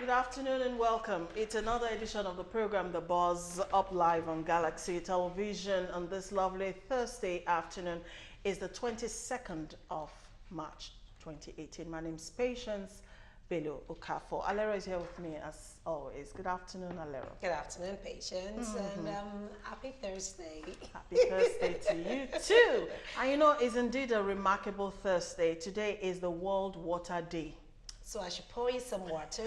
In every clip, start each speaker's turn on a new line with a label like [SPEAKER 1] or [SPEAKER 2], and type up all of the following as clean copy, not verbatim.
[SPEAKER 1] good afternoon and welcome. It's another edition of the program The Buzz, up live on Galaxy Television on this lovely Thursday afternoon. Is the 22nd of March 2018. My name is Patience Bello Okafor. Alero is here with me as always. Good afternoon, Alero.
[SPEAKER 2] Good afternoon, Patience, and happy Thursday.
[SPEAKER 1] Happy Thursday to you too. And you know, it's indeed a remarkable Thursday. Today is the World Water Day.
[SPEAKER 2] So I should pour you some water.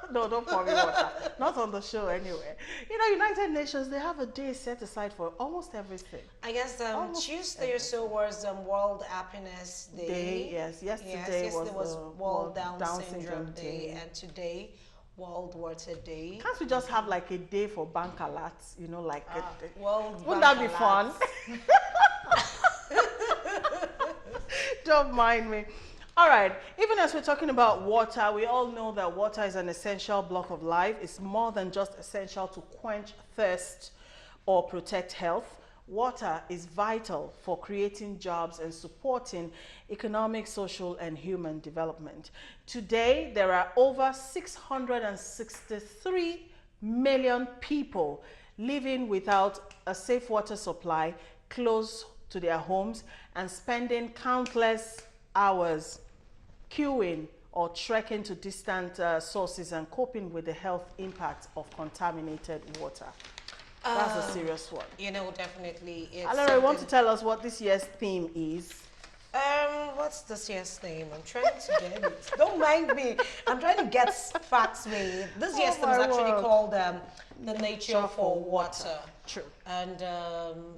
[SPEAKER 1] No, don't pour me water. Not on the show anyway. You know, United Nations, they have a day set aside for almost everything.
[SPEAKER 2] I guess Tuesday or so was World Happiness Day.
[SPEAKER 1] Yes, yesterday was
[SPEAKER 2] World Down Syndrome Day, and today World Water Day.
[SPEAKER 1] Can't we just have like a day for bank alerts? You know, like
[SPEAKER 2] World
[SPEAKER 1] wouldn't that be
[SPEAKER 2] Bank
[SPEAKER 1] fun? Don't mind me. All right, even as we're talking about water, we all know that water is an essential block of life. It's more than just essential to quench thirst or protect health. Water is vital for creating jobs and supporting economic, social, and human development. Today, there are over 663 million people living without a safe water supply close to their homes and spending countless hours queuing or trekking to distant sources and coping with the health impact of contaminated water. That's a serious one.
[SPEAKER 2] You know, definitely.
[SPEAKER 1] Alora, you want to tell us what this year's theme is?
[SPEAKER 2] What's this year's name? I'm trying to get it. Don't mind me. I'm trying to get facts with. This year's theme is actually called The Nature for Water.
[SPEAKER 1] True.
[SPEAKER 2] And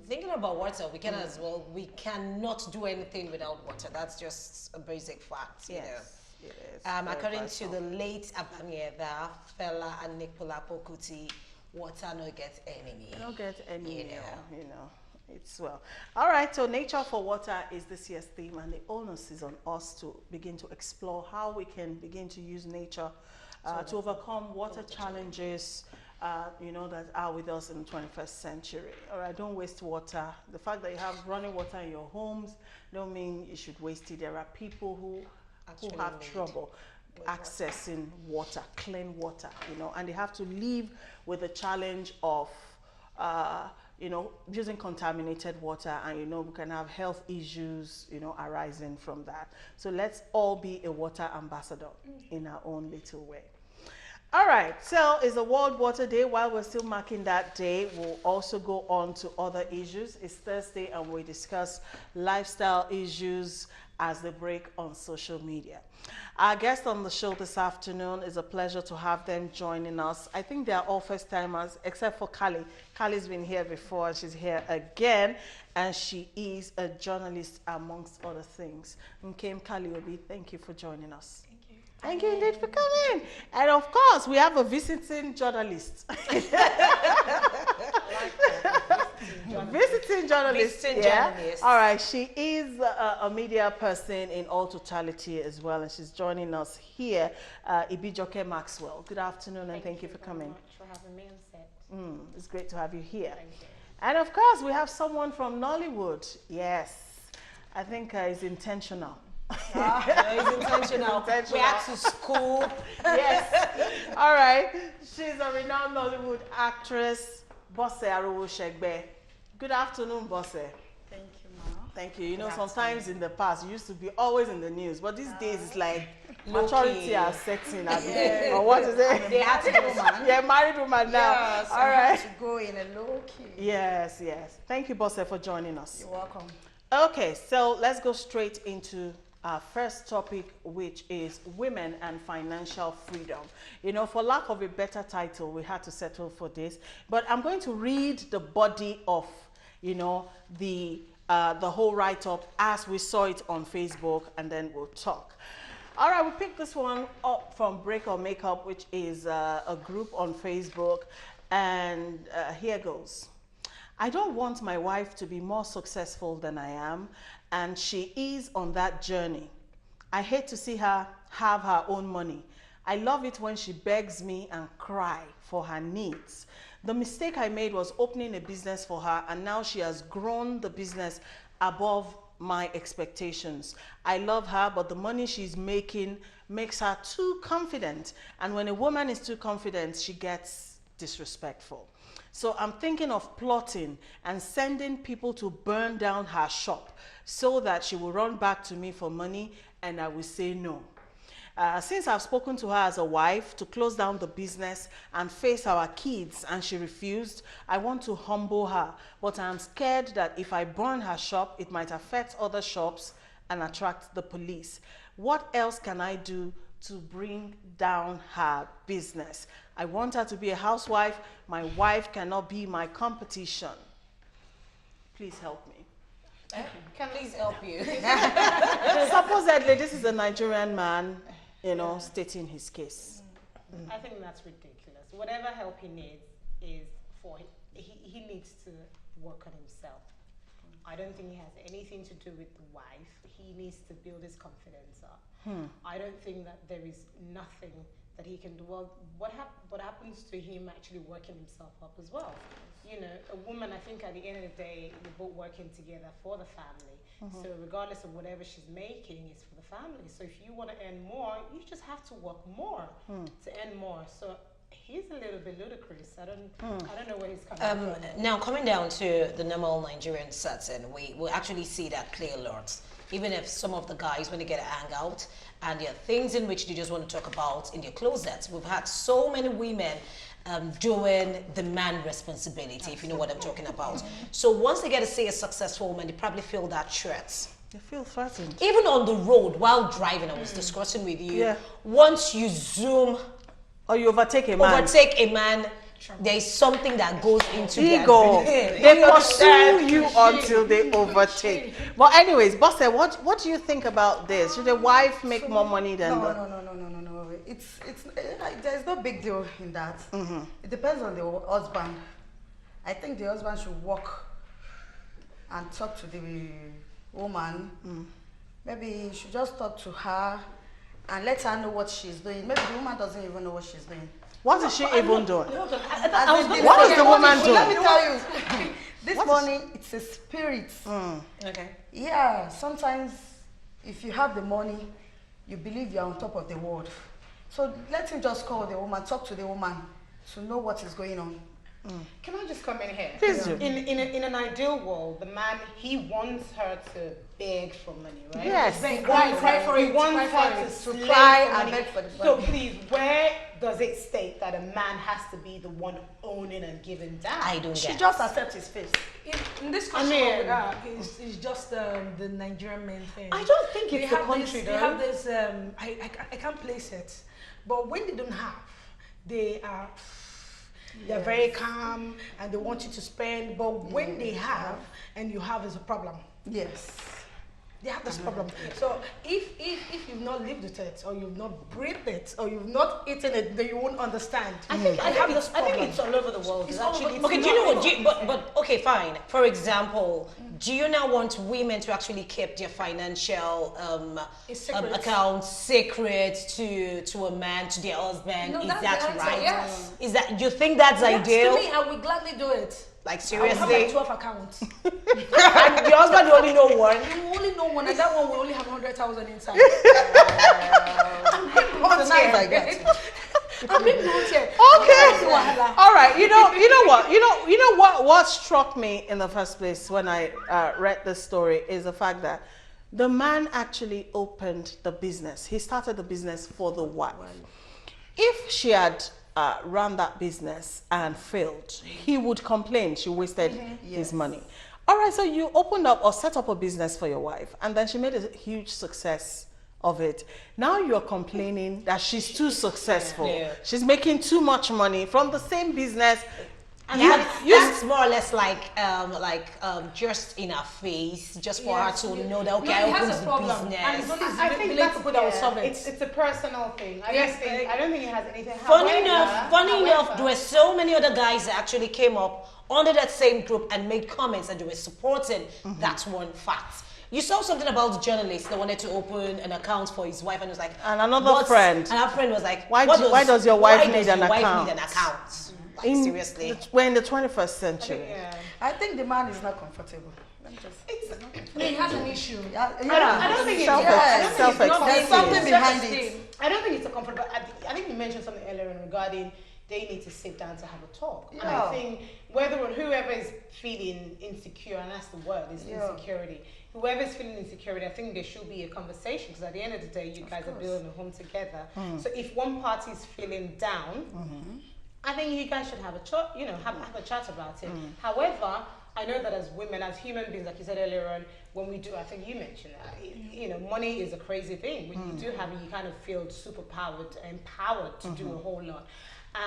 [SPEAKER 2] thinking about water, we can as well, we cannot do anything without water. That's just a basic fact, you know.
[SPEAKER 1] It is.
[SPEAKER 2] According to the late Abanyeda, Fela and Nikolapo Kuti, water no get enemy.
[SPEAKER 1] Don't get any, you know. It's well. All right, so Nature for Water is this year's theme, and the onus is on us to begin to explore how we can begin to use nature to overcome water challenges, you know, that are with us in the 21st century. All right, don't waste water. The fact that you have running water in your homes don't mean you should waste it. There are people who have trouble accessing water, clean water, you know, and they have to live with the challenge of you know, using contaminated water, and you know, we can have health issues, you know, arising from that. So let's all be a water ambassador in our own little way. All right, so it's the World Water Day. While we're still marking that day, we'll also go on to other issues. It's Thursday and we discuss lifestyle issues as they break on social media. Our guest on the show this afternoon, is a pleasure to have them joining us. I think they are all first timers, except for Kali. Kali's been here before, she's here again, and she is a journalist amongst other things. Nkem Kali Obi, thank you for joining us. Thank you indeed for coming. And of course, we have a visiting journalist. Visiting journalist. All right, she is a media person in all totality as well, and she's joining us here, Ibijoke Maxwell. Good afternoon, and thank you for coming.
[SPEAKER 3] For having me on set.
[SPEAKER 1] It's great to have you here.
[SPEAKER 3] Thank you.
[SPEAKER 1] And of course, we have someone from Nollywood. Yes, I think it's intentional.
[SPEAKER 2] It's intentional. We had to school.
[SPEAKER 1] Yes. All right. She's a renowned Nollywood actress, Bose Arowosegbe. Good afternoon, Bose.
[SPEAKER 3] Thank you, Ma.
[SPEAKER 1] Thank you. You know,
[SPEAKER 2] Good
[SPEAKER 1] sometimes in the past, you used to be always in the news, but these days it's like maturity
[SPEAKER 2] key.
[SPEAKER 1] are setting. Or what is it?
[SPEAKER 2] They had to go, man.
[SPEAKER 1] Yeah, married woman now.
[SPEAKER 2] Yeah, so
[SPEAKER 1] all right.
[SPEAKER 2] to go in a low key.
[SPEAKER 1] Yes, yes. Thank you, Bose, for joining us.
[SPEAKER 2] You're welcome.
[SPEAKER 1] Okay, so let's go straight into our first topic, which is women and financial freedom. You know, for lack of a better title, we had to settle for this. But I'm going to read the body of, you know, the whole write-up as we saw it on Facebook, and then we'll talk. All right, we picked this one up from Break or Makeup, which is a group on Facebook, and here goes. I don't want my wife to be more successful than I am, and she is on that journey. I hate to see her have her own money. I love it when she begs me and cry for her needs. The mistake I made was opening a business for her, and now she has grown the business above my expectations. I love her, but the money she's making makes her too confident. And when a woman is too confident, she gets disrespectful. So I'm thinking of plotting and sending people to burn down her shop so that she will run back to me for money and I will say no. Since I've spoken to her as a wife to close down the business and face our kids and she refused, I want to humble her. But I'm scared that if I burn her shop, it might affect other shops and attract the police. What else can I do to bring down her business? I want her to be a housewife. My wife cannot be my competition. Please help me.
[SPEAKER 2] Can please help you?
[SPEAKER 1] Supposedly, this is a Nigerian man, stating his case.
[SPEAKER 3] I think that's ridiculous. Whatever help he needs is for he needs to work on himself. I don't think he has anything to do with the wife. He needs to build his confidence up. I don't think that there is nothing that he can do. Well, what happens to him actually working himself up as well? A woman, I think at the end of the day, you're both working together for the family. So regardless of whatever she's making, it's for the family. So if you want to earn more, you just have to work more to earn more. So he's a little bit ludicrous. I don't know where he's coming from.
[SPEAKER 2] Now, coming down to the normal Nigerian setting, we actually see that play a lot. Even if some of the guys, when they get a hangout, and there are things in which they just want to talk about in their closets. We've had so many women doing the man responsibility, if you know what I'm talking about. So once they get to see a successful woman, they probably feel that threat.
[SPEAKER 1] They feel threatened.
[SPEAKER 2] Even on the road, while driving, I was discussing with you, once you zoom
[SPEAKER 1] or you overtake a man,
[SPEAKER 2] there is something that goes into
[SPEAKER 1] ego.
[SPEAKER 2] Their
[SPEAKER 1] They pursue you until they overtake. But anyways, Bosse, what do you think about this? Should the wife make more money than
[SPEAKER 4] No. It's there's no big deal in that. It depends on the husband. I think the husband should walk and talk to the woman. Maybe he should just talk to her and let her know what she's doing. Maybe the woman doesn't even know what she's doing.
[SPEAKER 1] What is she even doing?
[SPEAKER 4] What
[SPEAKER 1] is the woman doing?
[SPEAKER 4] Let me tell you. This money, it's a spirit.
[SPEAKER 2] Okay.
[SPEAKER 4] Yeah, sometimes if you have the money, you believe you're on top of the world. So let him just call the woman, talk to the woman to know what is going on.
[SPEAKER 3] Can I just come in here?
[SPEAKER 1] Please do.
[SPEAKER 3] In an ideal world, the man, he wants her to beg for money, right?
[SPEAKER 1] Yes.
[SPEAKER 4] Cry for it.
[SPEAKER 3] He wants her to
[SPEAKER 4] to
[SPEAKER 3] slave
[SPEAKER 4] cry
[SPEAKER 3] for
[SPEAKER 4] and
[SPEAKER 3] money.
[SPEAKER 4] beg for the
[SPEAKER 3] So
[SPEAKER 4] money.
[SPEAKER 3] please, where does it state that a man has to be the one owning and giving down?
[SPEAKER 2] I don't
[SPEAKER 4] She
[SPEAKER 2] get
[SPEAKER 4] just accepts his face.
[SPEAKER 5] In this
[SPEAKER 3] I
[SPEAKER 5] country,
[SPEAKER 3] mean-
[SPEAKER 5] it's just the Nigerian men thing.
[SPEAKER 3] I don't think
[SPEAKER 5] They
[SPEAKER 3] it's the
[SPEAKER 5] have
[SPEAKER 3] country,
[SPEAKER 5] They have this. I can't place it, but when they don't have, they are. They're very calm and they want you to spend. But when they have and you have, is a problem.
[SPEAKER 4] Yes.
[SPEAKER 5] They have this problem. So if you've not lived with it, or you've not breathed it, or you've not eaten it, then you won't understand.
[SPEAKER 3] I think
[SPEAKER 5] this problem.
[SPEAKER 3] it's all over the world.
[SPEAKER 5] It's
[SPEAKER 3] It's
[SPEAKER 5] all
[SPEAKER 3] actually
[SPEAKER 5] over-
[SPEAKER 2] Okay, do you know what? But okay, fine. For example, do you now want women to actually keep their financial
[SPEAKER 5] It's secret.
[SPEAKER 2] accounts secret to a man, to their husband?
[SPEAKER 5] No,
[SPEAKER 2] Is
[SPEAKER 5] that's
[SPEAKER 2] that
[SPEAKER 5] the answer,
[SPEAKER 2] right?
[SPEAKER 5] yes.
[SPEAKER 2] Is that you think that's
[SPEAKER 5] Yes,
[SPEAKER 2] ideal?
[SPEAKER 5] to me, I would gladly do it.
[SPEAKER 2] Like
[SPEAKER 5] I will have like
[SPEAKER 2] seriously?
[SPEAKER 5] 12 accounts.
[SPEAKER 2] And your husband will only know one.
[SPEAKER 5] You only know one, and that one will only have 100,000 inside.
[SPEAKER 4] It's nice like that.
[SPEAKER 5] I'm being blunt here.
[SPEAKER 1] Okay.
[SPEAKER 5] Wahala.
[SPEAKER 1] All right. You know what? You know what? What struck me in the first place when I read this story is the fact that the man actually opened the business. He started the business for the wife. If she had run that business and failed, he would complain she wasted his money. All right, so you opened up or set up a business for your wife, and then she made a huge success of it. Now you're complaining that she's too successful.
[SPEAKER 2] Yeah.
[SPEAKER 1] She's making too much money from the same business.
[SPEAKER 2] And
[SPEAKER 1] You-
[SPEAKER 2] that's more or less like just in her face, just for her to know that okay,
[SPEAKER 5] No,
[SPEAKER 2] I
[SPEAKER 5] he has
[SPEAKER 2] opened
[SPEAKER 5] a
[SPEAKER 2] the
[SPEAKER 5] problem.
[SPEAKER 2] business.
[SPEAKER 5] And it's only
[SPEAKER 3] I think
[SPEAKER 5] village
[SPEAKER 3] that's
[SPEAKER 5] people that will solve it.
[SPEAKER 3] It's a personal thing. I don't think it has anything.
[SPEAKER 2] Funny enough,
[SPEAKER 3] However,
[SPEAKER 2] there were so many other guys that actually came up under that same group and made comments and they were supporting that one fact. You saw something about the journalist that wanted to open an account for his wife and was like,
[SPEAKER 1] And another
[SPEAKER 2] "What's-"
[SPEAKER 1] friend.
[SPEAKER 2] And her friend was like,
[SPEAKER 1] Why
[SPEAKER 2] "What
[SPEAKER 1] does your wife
[SPEAKER 2] why
[SPEAKER 1] need
[SPEAKER 2] does
[SPEAKER 1] an
[SPEAKER 2] your wife
[SPEAKER 1] account?"
[SPEAKER 2] need an account? Like,
[SPEAKER 1] In
[SPEAKER 2] seriously.
[SPEAKER 1] We're in the 21st century.
[SPEAKER 3] yeah.
[SPEAKER 4] I think the man is not comfortable. Let me just.
[SPEAKER 3] It's,
[SPEAKER 5] He has an issue.
[SPEAKER 3] I don't think it's
[SPEAKER 1] Self-acceptance.
[SPEAKER 4] There's something behind it.
[SPEAKER 5] Self-esteem.
[SPEAKER 3] I don't think it's a comfort, but I think you mentioned something earlier on regarding they need to sit down to have a talk. And
[SPEAKER 4] Yeah.
[SPEAKER 3] I think whoever is feeling insecure, and that's the word, is
[SPEAKER 4] Yeah.
[SPEAKER 3] insecurity. Whoever is feeling insecurity, I think there should be a conversation because at the end of the day, you guys are building a home together. So if one party is feeling down, I think you guys should have a chat, have a chat about it. However, I know that as women, as human beings, like you said earlier on, when we do, I think you mentioned that, money is a crazy thing. When you do have it, you kind of feel superpowered, empowered to do a whole lot.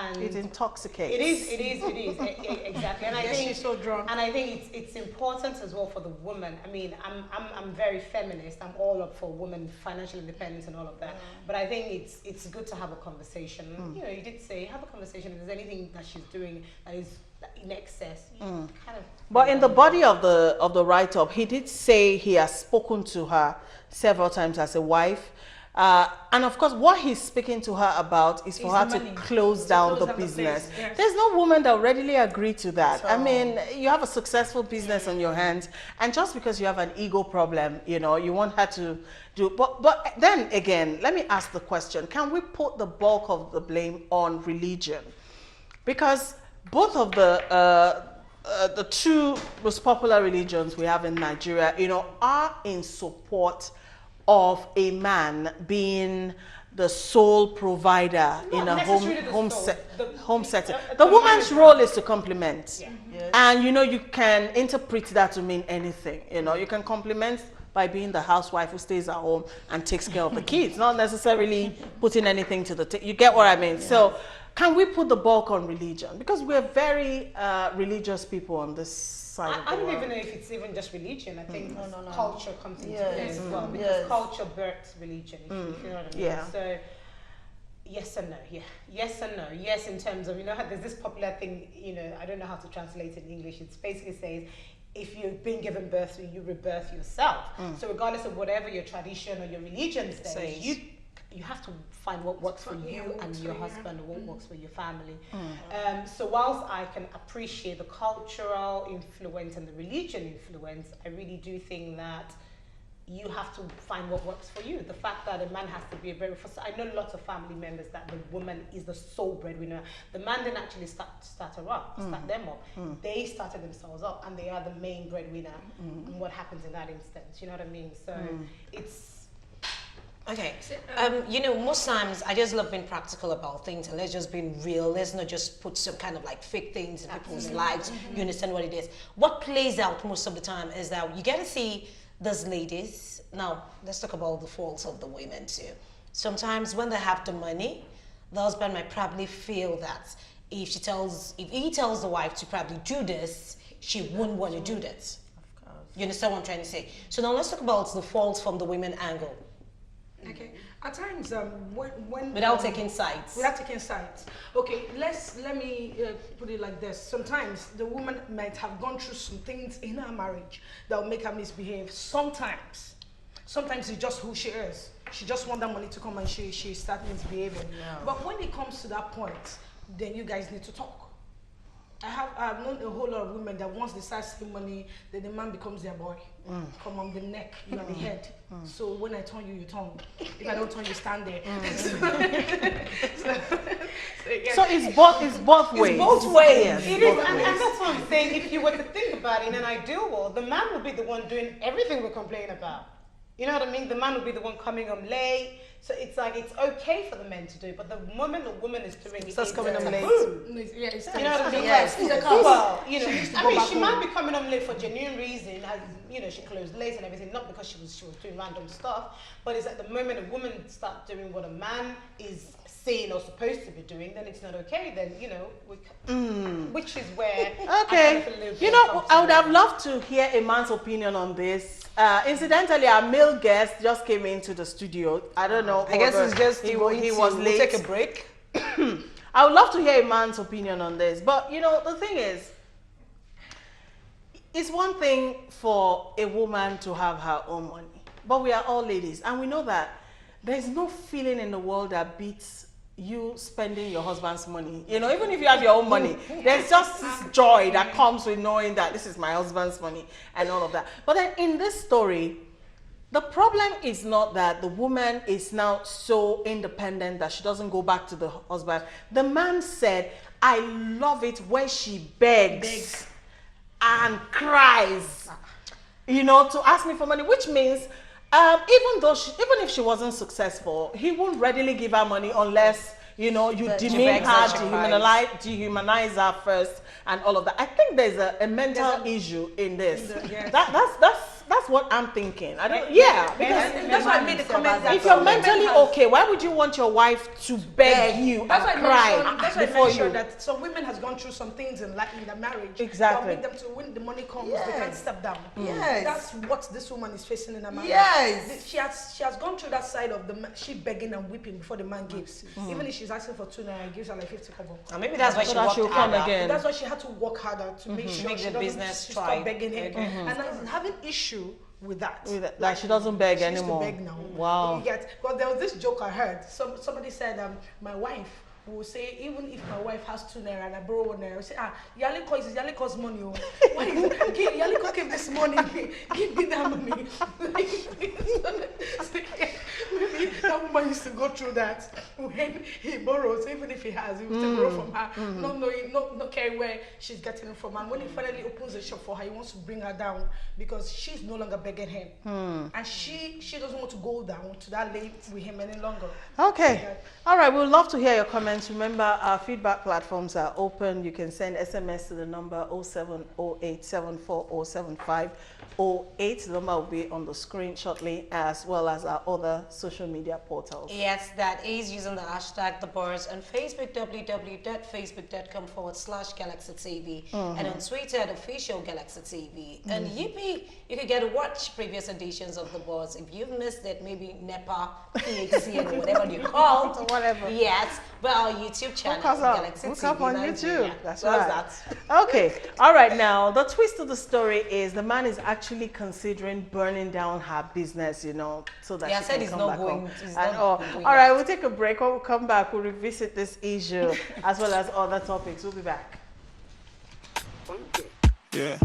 [SPEAKER 3] And
[SPEAKER 1] It intoxicates.
[SPEAKER 3] it is, exactly. And I
[SPEAKER 5] Yes,
[SPEAKER 3] think
[SPEAKER 5] she's so drunk.
[SPEAKER 3] And I think it's important as well for the woman. I mean, I'm very feminist. I'm all up for women financial independence and all of that. But I think it's good to have a conversation. You did say have a conversation. If there's anything that she's doing that is in excess, you kind of.
[SPEAKER 1] But in the body of the write-up, he did say he has spoken to her several times as a wife. And of course, what he's speaking to her about is for
[SPEAKER 5] Is
[SPEAKER 1] her
[SPEAKER 5] the
[SPEAKER 1] to
[SPEAKER 5] money.
[SPEAKER 1] close
[SPEAKER 5] To
[SPEAKER 1] down
[SPEAKER 5] close
[SPEAKER 1] the
[SPEAKER 5] down the
[SPEAKER 1] business.
[SPEAKER 5] place, yes.
[SPEAKER 1] There's no woman that will readily agree to that. I
[SPEAKER 4] So-
[SPEAKER 1] mean, you have a successful business on your hands, and just because you have an ego problem, you want her to do. But then again, let me ask the question: can we put the bulk of the blame on religion? Because both of the two most popular religions we have in Nigeria, are in support of a man being the sole provider
[SPEAKER 3] Not
[SPEAKER 1] in a
[SPEAKER 3] necessarily the
[SPEAKER 1] home
[SPEAKER 3] sole.
[SPEAKER 1] home setting.
[SPEAKER 3] The
[SPEAKER 1] The
[SPEAKER 3] man
[SPEAKER 1] woman's
[SPEAKER 3] is-
[SPEAKER 1] role is to complement,
[SPEAKER 3] Yeah.
[SPEAKER 4] Yes.
[SPEAKER 1] and you can interpret that to mean anything. You can compliment by being the housewife who stays at home and takes care of the kids, not necessarily putting anything to the you get what I mean? So can we put the bulk on religion? Because we're very religious people on this side of
[SPEAKER 3] I
[SPEAKER 1] the
[SPEAKER 3] don't
[SPEAKER 1] world.
[SPEAKER 3] even know if it's even just religion. I think
[SPEAKER 4] No.
[SPEAKER 3] culture comes into
[SPEAKER 4] Yes.
[SPEAKER 3] play as well because
[SPEAKER 4] Yes.
[SPEAKER 3] culture births religion. If you know what I mean.
[SPEAKER 1] Yeah.
[SPEAKER 3] So yes and no. Yeah. Yes and no. Yes, in terms of how there's this popular thing. I don't know how to translate it in English. It basically says, if you've been given birth to, you rebirth yourself. So regardless of whatever your tradition or your religion says,
[SPEAKER 2] Says.
[SPEAKER 3] you have to find what works for you
[SPEAKER 5] what
[SPEAKER 3] and
[SPEAKER 5] works
[SPEAKER 3] your
[SPEAKER 5] for you.
[SPEAKER 3] husband, or what works for your family. So whilst I can appreciate the cultural influence and the religion influence, I really do think that you have to find what works for you. The fact that a man has to be I know lots of family members that the woman is the sole breadwinner. The man didn't actually start them up. They started themselves up, and they are the main breadwinner. And what happens in that instance? You know what I mean? So it's.
[SPEAKER 2] Okay. Most times I just love being practical about things and let's just be real. Let's not just put some kind of like fake things in people's lives. You understand what it is. What plays out most of the time is that you get to see those ladies. Now, let's talk about the faults of the women too. Sometimes when they have the money, the husband might probably feel that if he tells the wife to probably do this, she wouldn't want to do that. You understand what I'm trying to say? So now let's talk about the faults from the women angle.
[SPEAKER 5] Okay. At times, when
[SPEAKER 2] Without taking sides.
[SPEAKER 5] Without taking sides. Okay, let me put it like this. Sometimes the woman might have gone through some things in her marriage that will make her misbehave. Sometimes it's just who she is. She just wants that money to come and she starts misbehaving.
[SPEAKER 4] Yeah.
[SPEAKER 5] But when it comes to that point, then you guys need to talk. I've known a whole lot of women that once they start seeing money, then the man becomes their boy. Come on the neck, you are the head. So when I turn you, you turn. If I don't turn you, stand there.
[SPEAKER 1] So it's both ways.
[SPEAKER 2] both ways.
[SPEAKER 1] Yes,
[SPEAKER 3] It is,
[SPEAKER 1] both
[SPEAKER 3] and
[SPEAKER 1] ways.
[SPEAKER 3] that's what I'm saying. If you were to think about it in an ideal world, the man would be the one doing everything we're complaining about. You know what I mean? The man would be the one coming home late. So it's like it's okay for the men to do it, but the woman is doing it.
[SPEAKER 1] Starts coming home late.
[SPEAKER 5] No, it's- yeah, it's
[SPEAKER 3] You know what I mean?
[SPEAKER 4] Yes,
[SPEAKER 3] Like,
[SPEAKER 4] it's a curse.
[SPEAKER 3] well,
[SPEAKER 5] She needs to
[SPEAKER 3] I
[SPEAKER 5] go
[SPEAKER 3] mean,
[SPEAKER 5] back
[SPEAKER 3] she
[SPEAKER 5] home.
[SPEAKER 3] might be coming home late for genuine reason, as she closed late and everything, not because she was doing random stuff, but it's at the moment a woman starts doing what a man is saying or supposed to be doing, then it's not okay. Then which is where I
[SPEAKER 1] Okay.
[SPEAKER 3] kind of feel a little bit
[SPEAKER 1] I would have
[SPEAKER 3] uncomfortable.
[SPEAKER 1] loved to hear a man's opinion on this. Incidentally, our male guest just came into the studio. I don't know.
[SPEAKER 2] I guess
[SPEAKER 1] whether
[SPEAKER 2] it's just
[SPEAKER 1] he
[SPEAKER 2] going
[SPEAKER 1] was
[SPEAKER 2] to
[SPEAKER 1] late.
[SPEAKER 2] take a break.
[SPEAKER 1] I would love to hear a man's opinion on this. But the thing is, it's one thing for a woman to have her own money, but we are all ladies, and we know that there is no feeling in the world that beats you spending your husband's money. You know, even if you have your own money, there's just this joy that comes with knowing that this is my husband's money and all of that. But then in this story, the problem is not that the woman is now so independent that she doesn't go back to the husband. The man said, I love it when she begs and cries, you know, to ask me for money, which means even if she wasn't successful, he won't readily give her money unless, you know, you demean her, dehumanize her first and all of that. I think there's a mental issue in this. That's what I'm thinking. I don't. Yeah, because
[SPEAKER 5] that's why I made the comment that
[SPEAKER 1] if you're mentally okay, why would you want your wife to beg you and cry before you?
[SPEAKER 5] That some women has gone through some things in their marriage.
[SPEAKER 1] Exactly.
[SPEAKER 5] That make them to when the money comes, they can't step down.
[SPEAKER 4] Yes.
[SPEAKER 5] That's what this woman is facing in her marriage.
[SPEAKER 4] Yes.
[SPEAKER 5] She has gone through that side of she begging and weeping before the man gives. Even if she's asking for 2 naira, he gives her like 50 kobo.
[SPEAKER 2] And maybe that's why she
[SPEAKER 1] she'll
[SPEAKER 2] worked
[SPEAKER 1] come
[SPEAKER 2] harder.
[SPEAKER 1] again.
[SPEAKER 5] That's why she had to work harder to make sure
[SPEAKER 2] Make
[SPEAKER 5] she
[SPEAKER 2] the
[SPEAKER 5] doesn't
[SPEAKER 2] business
[SPEAKER 5] she
[SPEAKER 2] thrive.
[SPEAKER 5] stop begging him. And I'm having issue with that.
[SPEAKER 1] That she doesn't beg
[SPEAKER 5] She used
[SPEAKER 1] anymore.
[SPEAKER 5] to beg now.
[SPEAKER 1] Wow.
[SPEAKER 5] Because there was this joke I heard. Somebody said, my wife will say, even if my wife has 2 naira and I borrow 1 naira, will say, Yali costs money. Oh. Why is it? Yali give this money. Give me that money. Maybe that woman used to go through that when he borrows, even if he has, he will still borrow from her, not knowing, not caring where she's getting it from. And when he finally opens the shop for her, he wants to bring her down because she's no longer begging him. And she doesn't want to go down to that lane with him any longer.
[SPEAKER 1] Okay. All right. We would love to hear your comments. Remember, our feedback platforms are open. You can send SMS to the number 0708740750. The number will be on the screen shortly, as well as our other social media portals.
[SPEAKER 2] Yes, that is using the hashtag The Buzz on Facebook, www.facebook.com/Galaxy TV, and on Twitter at official Galaxy TV. And yippee, you can get to watch previous editions of The Buzz. If you've missed it, maybe NEPA, PHC, and whatever you call it.
[SPEAKER 1] Whatever.
[SPEAKER 2] Yes, but our YouTube channel, Galaxy
[SPEAKER 1] Look
[SPEAKER 2] TV.
[SPEAKER 1] up on
[SPEAKER 2] Nigeria.
[SPEAKER 1] YouTube. That's
[SPEAKER 2] How's
[SPEAKER 1] right.
[SPEAKER 2] that?
[SPEAKER 1] Okay. All right. Now, the twist of the story is the man is actually considering burning down her business, you know, so that
[SPEAKER 2] Yeah, I
[SPEAKER 1] she
[SPEAKER 2] said
[SPEAKER 1] can
[SPEAKER 2] he's
[SPEAKER 1] come
[SPEAKER 2] not
[SPEAKER 1] back
[SPEAKER 2] going-
[SPEAKER 1] home.
[SPEAKER 2] he's
[SPEAKER 1] And
[SPEAKER 2] not
[SPEAKER 1] all
[SPEAKER 2] going
[SPEAKER 1] right, we'll take a break. When we come back, we'll revisit this issue as well as other topics. We'll be back.
[SPEAKER 6] Yeah.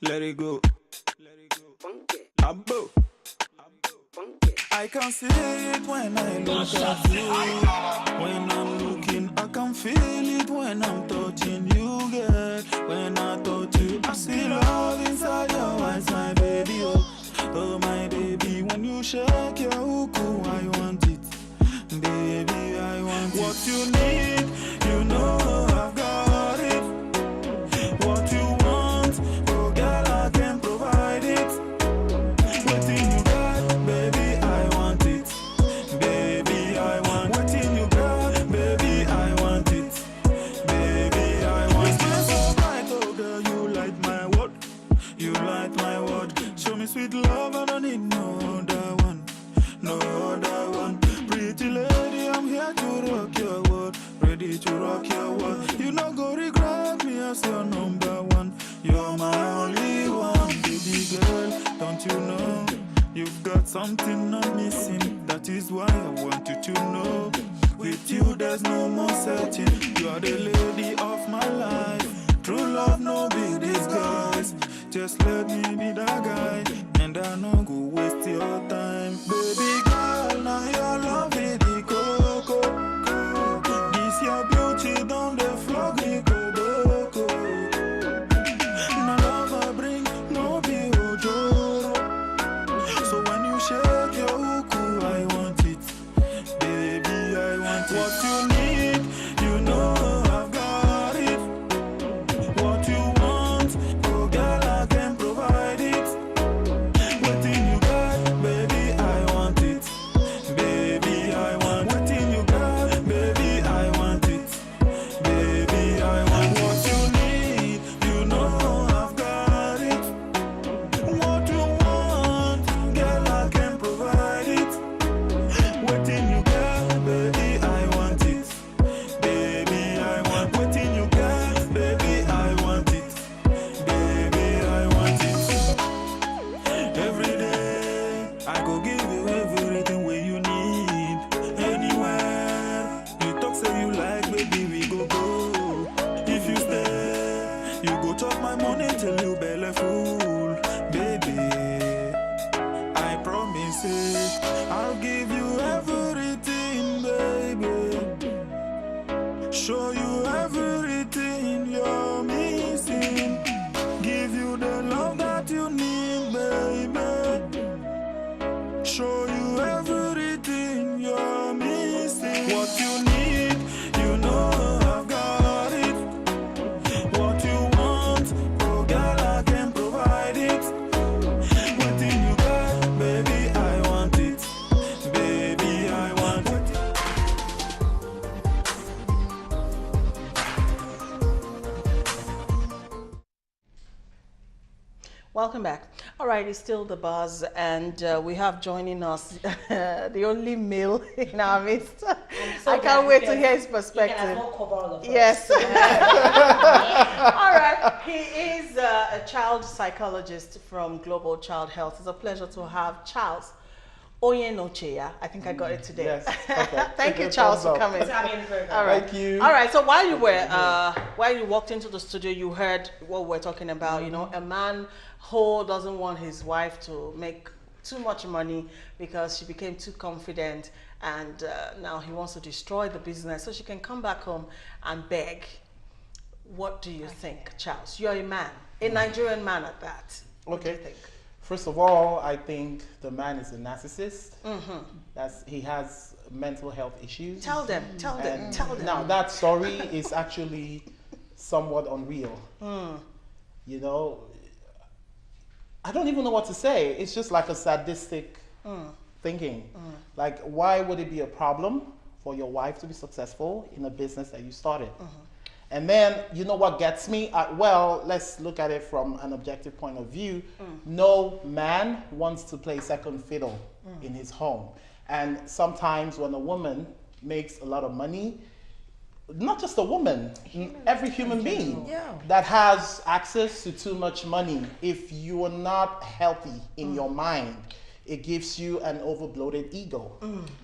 [SPEAKER 6] Let it go. Lambo. I can see it when I look at you. When I'm looking, I can feel it when I'm touching you, girl. When I touch you, I see love inside your eyes, my baby. Oh my baby. When you shake your hookoo, I want it, baby. I want it. What you need, you know I've got it. What you want, oh girl, I can provide it. Waiting you got, baby, I want it. Baby, I want. Waiting you got, baby, I want it. Baby, I want it. You so bright, oh girl, you light my world. You light my world. Show me sweet love, I don't need no other one. No other one. Pretty lady, I'm here to rock your world. Ready to rock your world. You not go regret me as your number one. You're my only one, baby girl. Don't you know you've got something I'm missing? That is why I want you to know. With you, there's no more searching. You are the lady of my life. True love, no big disguise. Just let me be that guy, and I no go waste your time, baby girl. Now your love is the coco. This your beauty, don't the flog me coco. No love I bring, no be ojoro. So when you shake your hookoo, I want it, baby, I want it. What you need, you know I've got it. What you want, oh girl, I can provide it. Waiting you got, baby, I want it. Baby, I want. Waiting you got, baby, I want it. Baby, I want. What you need, you know I've got it. What you want, girl, I can provide it. Waiting you got, baby, I want it. Baby, I want. Waiting you got, baby, I want it. Baby, I want it. Every day say, I'll give you everything, baby. Show you everything you're missing. Give you the love that you need, baby. Show you everything you're missing. What you need, you know I've got it. What you want, oh girl, I can provide it. What do you got, baby, I want it. Baby, I want it.
[SPEAKER 1] Welcome back. All right, it's still the buzz, and we have joining us the only male in our midst. I can't wait to hear his perspective. Yes. All right. He is a child psychologist from Global Child Health. It's a pleasure to have Charles Oyenocheya. I think I got it today.
[SPEAKER 7] Yes, okay.
[SPEAKER 1] Thank you, Charles, for coming. All right.
[SPEAKER 7] Thank you.
[SPEAKER 1] All right. So while you walked into the studio, you heard what we're talking about. You know, a man who doesn't want his wife to make too much money because she became too confident, and now he wants to destroy the business so she can come back home and beg. What do you think, Charles? You're a man, a Nigerian man at that. What do you think?
[SPEAKER 7] First of all, I think the man is a narcissist. He has mental health issues.
[SPEAKER 1] Tell them.
[SPEAKER 7] Now, that story is actually somewhat unreal. You know, I don't even know what to say. It's just like a sadistic thinking. Like, why would it be a problem for your wife to be successful in a business that you started? And then, you know what gets me? Well, let's look at it from an objective point of view. No man wants to play second fiddle in his home. And sometimes when a woman makes a lot of money, not just a woman, every human being that has access to too much money, if you are not healthy in your mind, it gives you an overbloated ego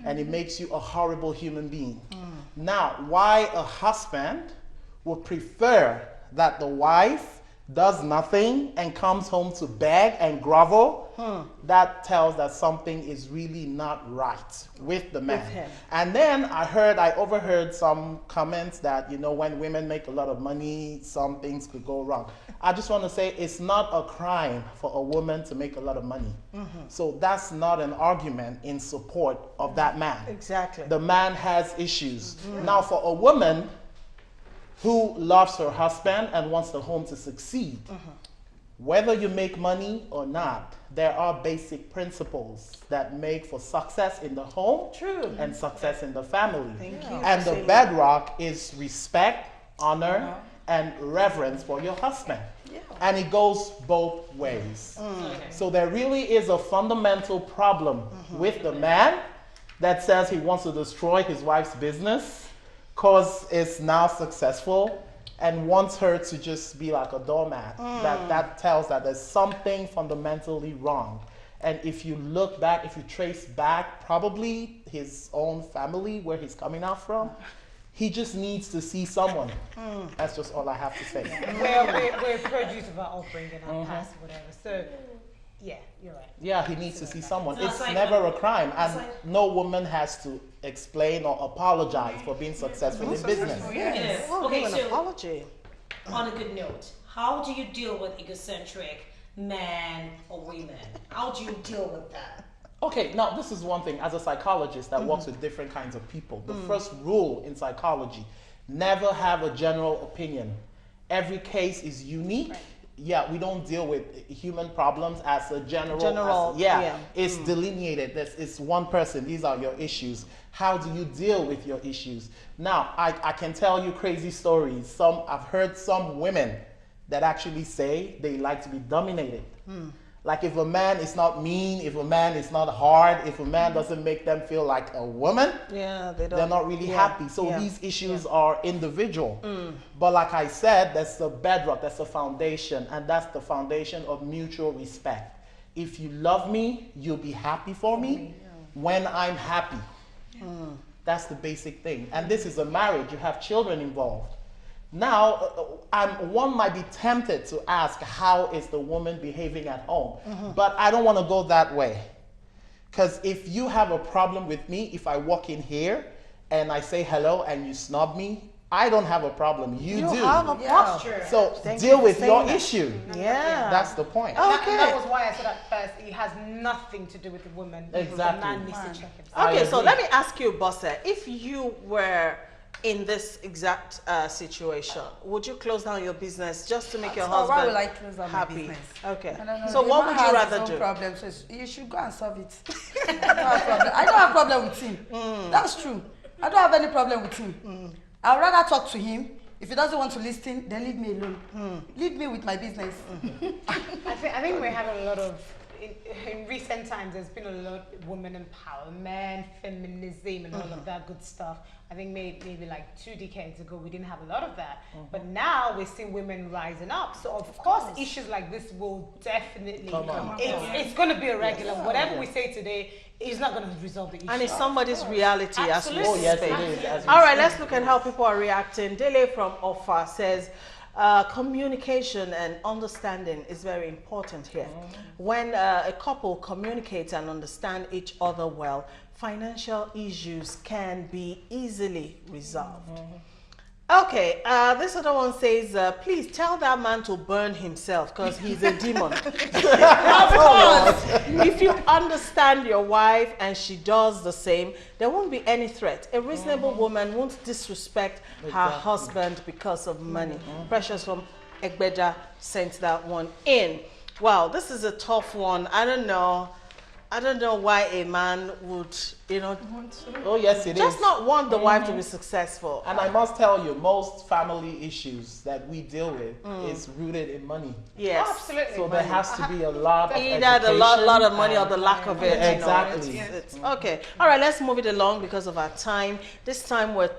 [SPEAKER 7] and it makes you a horrible human being. Now, why a husband would prefer that the wife does nothing and comes home to beg and grovel, that tells that something is really not right with the man. And then I overheard some comments that, you know, when women make a lot of money, some things could go wrong. I just want to say it's not a crime for a woman to make a lot of money. So that's not an argument in support of that man.
[SPEAKER 1] Exactly.
[SPEAKER 7] The man has issues. Now, for a woman who loves her husband and wants the home to succeed, whether you make money or not, there are basic principles that make for success in the home and success in the family. And the bedrock is respect, honor, and reverence for your husband. And it goes both ways. So there really is a fundamental problem with the man that says he wants to destroy his wife's business because it's now successful and wants her to just be like a doormat. That tells that there's something fundamentally wrong. And if you look back, if you trace back probably his own family, where he's coming out from, he just needs to see someone. That's just all I have to say.
[SPEAKER 3] We're produce of our upbringing, our past, whatever. So, yeah, you're right.
[SPEAKER 7] Yeah, he needs to see someone. It's never a crime, and no woman has to explain or apologize for being successful in business.
[SPEAKER 2] Okay,
[SPEAKER 1] an
[SPEAKER 2] so
[SPEAKER 1] apology.
[SPEAKER 2] on a good note, how do you deal with egocentric men or women? How do you deal with that?
[SPEAKER 7] Okay, now this is one thing. As a psychologist that works with different kinds of people, the first rule in psychology, never have a general opinion. Every case is unique. Yeah, we don't deal with human problems as a general. It's delineated. It's one person. These are your issues. How do you deal with your issues? Now, I can tell you crazy stories. I've heard some women that actually say they like to be dominated. Like if a man is not mean, if a man is not hard, if a man doesn't make them feel like a woman, they're not really happy. So these issues are individual. But like I said, that's the bedrock, that's the foundation, and that's the foundation of mutual respect. If you love me, you'll be happy for me when I'm happy. That's the basic thing. And this is a marriage, you have children involved. Now, one might be tempted to ask, how is the woman behaving at home? But I don't want to go that way. Because if you have a problem with me, if I walk in here and I say hello and you snub me, I don't have a problem. You do.
[SPEAKER 1] have a
[SPEAKER 4] Yeah.
[SPEAKER 1] problem.
[SPEAKER 7] So
[SPEAKER 1] Thank you
[SPEAKER 7] deal
[SPEAKER 1] for
[SPEAKER 7] with your
[SPEAKER 1] saying that.
[SPEAKER 7] issue.
[SPEAKER 1] Yeah.
[SPEAKER 7] That's the point.
[SPEAKER 1] Oh.
[SPEAKER 3] And that was why I said at first it has nothing to do with the woman.
[SPEAKER 7] Exactly.
[SPEAKER 3] The man needs to check himself.
[SPEAKER 7] I
[SPEAKER 1] Okay, so
[SPEAKER 7] agree.
[SPEAKER 1] let me ask you, Bosse, if you were in this exact situation, would you close down your business just to make your
[SPEAKER 4] So why
[SPEAKER 1] husband
[SPEAKER 4] will I close down my
[SPEAKER 1] happy?
[SPEAKER 4] business?
[SPEAKER 1] Okay.
[SPEAKER 4] I don't know.
[SPEAKER 1] So
[SPEAKER 4] The
[SPEAKER 1] what
[SPEAKER 4] man
[SPEAKER 1] would you
[SPEAKER 4] has
[SPEAKER 1] rather
[SPEAKER 4] his own
[SPEAKER 1] do?
[SPEAKER 4] problem, so you should go and solve it. I don't have problem with him. That's true. I don't have any problem with him. I'd rather talk to him. If he doesn't want to listen, then leave me alone. Leave me with my business.
[SPEAKER 3] I think we're having a lot of, in recent times, there's been a lot of women empowerment, feminism, and all of that good stuff. I think maybe like 2 decades ago, we didn't have a lot of that. But now we're seeing women rising up. So of course, issues like this will definitely come. It's going to be a regular. Whatever we say today is not going to resolve the issue.
[SPEAKER 1] And it's somebody's reality as we
[SPEAKER 3] Absolutely.
[SPEAKER 7] Oh, yes,
[SPEAKER 1] speak.
[SPEAKER 7] it is. As we
[SPEAKER 1] All right,
[SPEAKER 7] speak.
[SPEAKER 1] let's look at how people are reacting. Dele from Offa says, communication and understanding is very important here. When a couple communicates and understand each other well, financial issues can be easily resolved. Okay, this other one says, please tell that man to burn himself because he's a demon. Of course, if you understand your wife and she does the same, there won't be any threat. A reasonable woman won't disrespect her husband because of money. Precious from Egbeja sent that one in. Wow, this is a tough one. I don't know why a man would,
[SPEAKER 7] Oh, yes, it is.
[SPEAKER 1] just not want the wife to be successful.
[SPEAKER 7] And I must tell you, most family issues that we deal with is rooted in money.
[SPEAKER 1] Yes.
[SPEAKER 3] Absolutely.
[SPEAKER 7] So there has to be a lot of
[SPEAKER 1] Either the lot
[SPEAKER 7] education
[SPEAKER 1] of money or
[SPEAKER 7] and-
[SPEAKER 1] the lack of it.
[SPEAKER 7] Exactly.
[SPEAKER 1] Okay. All right, let's move it along because of our time. This time we're